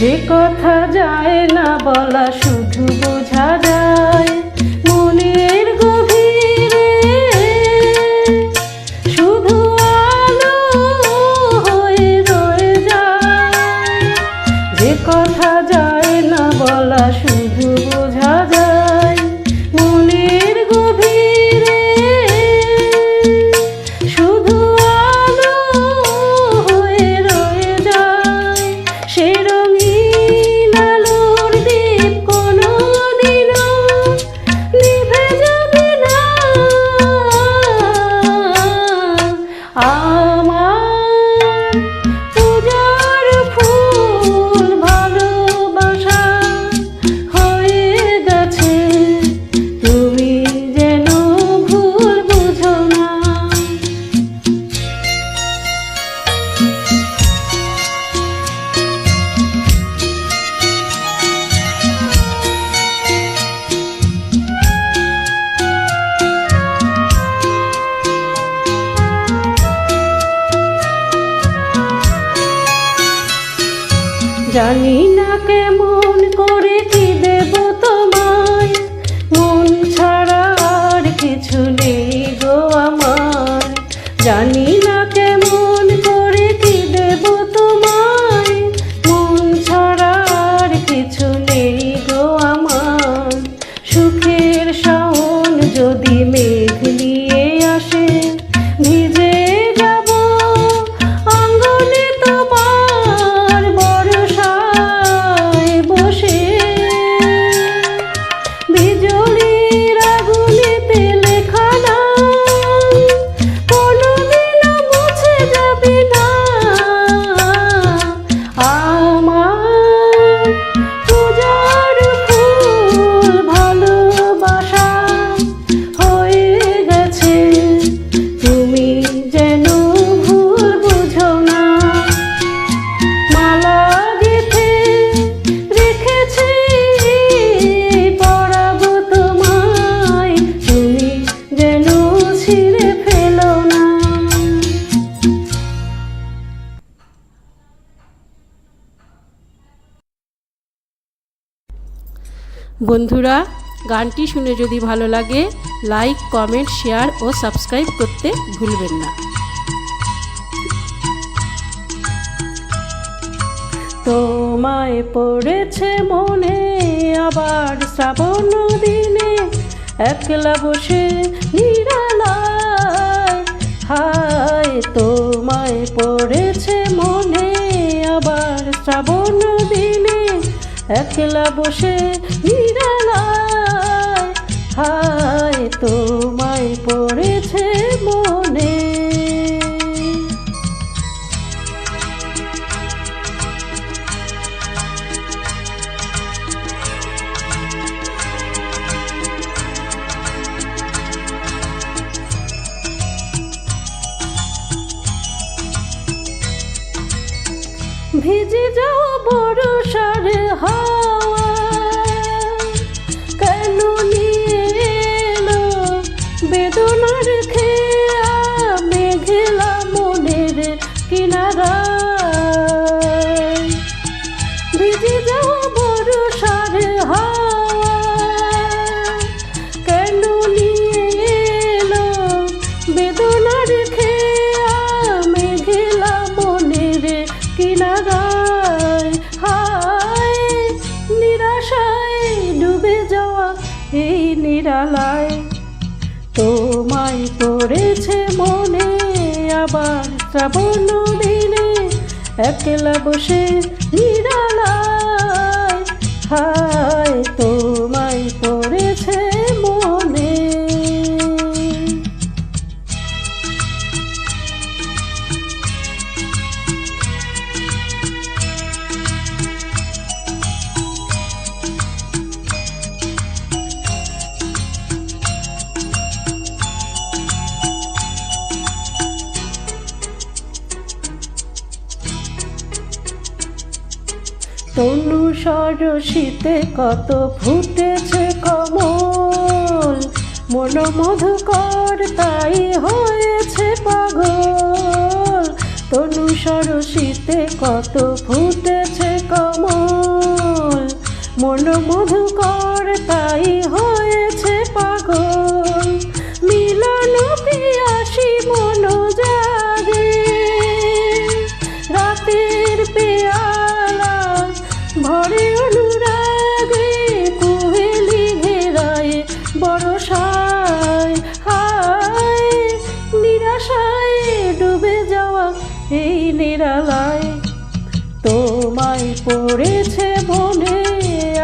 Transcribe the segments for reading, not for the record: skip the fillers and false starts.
যে কথা যায় না বলা শুধু বোঝা যায় মনের গভীরে, শুধু আলো হয়ে রয়ে যায়। যে কথা যায় না বলা শুধু বোঝা যায় মনের গভীরে, শুধু আলো হয়ে রয়ে যায়। সে রঙিন আলোর দীপ কোনোদিনও নিভে যাবে না। আমার পূজার ফুল ভালোবাসা হয়ে গেছে, তুমি যেন ভুল বুঝো না। জানি না কেমন করে কি দেব তোমায়, মন ছাড়া আর কিছু নেই গো আমার। জানি না কেমন করে কি দেব তোমায়, মন ছাড়া আর কিছু নেই গো আমার। সুখের শাওন যদি মেঘ নিয়ে আসে, ভিজে যাব আঙ্গনে তোমার বর্ষায় বসে। বিজলির আগুনেতে লেখা নাম কোনোদিনও মুছে যাবে না। আমার পূজার ফুল ভালোবাসা হয়ে গেছে, তুমি যেন ভুল বুঝো না। মালা গেঁথে রেখেছি পরাবো তোমায়, তুমি যেন ছিঁড়ে ফেলো না। বন্ধুরা, গানটি শুনে যদি ভালো লাগে লাইক, কমেন্ট, শেয়ার ও সাবস্ক্রাইব করতে ভুলবেন না। তোমায় পড়েছে মনে আবার শ্রাবণ দিনে, একলা বসে নিরালায়। হায় তোমায় পড়েছে মনে আবার শ্রাবণ দিনে, একলা বসে নিরালায়। হায় তোমায় পড়েছে মনে। ভিজে যাওয়া বর্ষার হাওয়া কেন নিয়ে এলো বেদনার খেয়া মেঘলা মনের কিনারায়। ভিজে যাওয়া বর্ষার হাওয়া কেন নিয়ে এলো বেদনার খেয়া মেঘলা মনের কিনারায়। হায় নিরাশায় ডুবে যাওয়া এই নিরালায়, তোমায় পড়েছে মনে আবার শ্রাবণ দিনে, একলা বসে নিরালায়। হায় তোমায় পড়েছে মনে। তনু সরসিতে কত ফুটেছে কমল, মন মধুকর তাই হয়েছে পাগল। তনু সরসিতে কত ফুটেছে কমল, মন মধুকর তাই হয়েছে পাগল, মিলন পিয়াসী মন জাগে, রাতের পেয়ালা ভরে অনুরাগে, কুহেলি ঘেরায় বরসায়, হায় নিরাশায় ডুবে যাওয়া এই নিরালায়। তোমায় পড়েছে মনে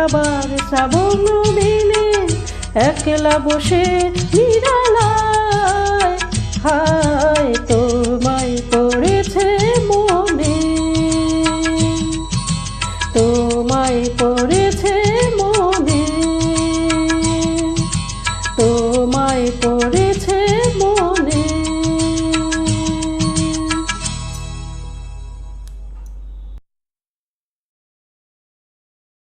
আবার শ্রাবণ দিনে, একলা বসে নিরালায়।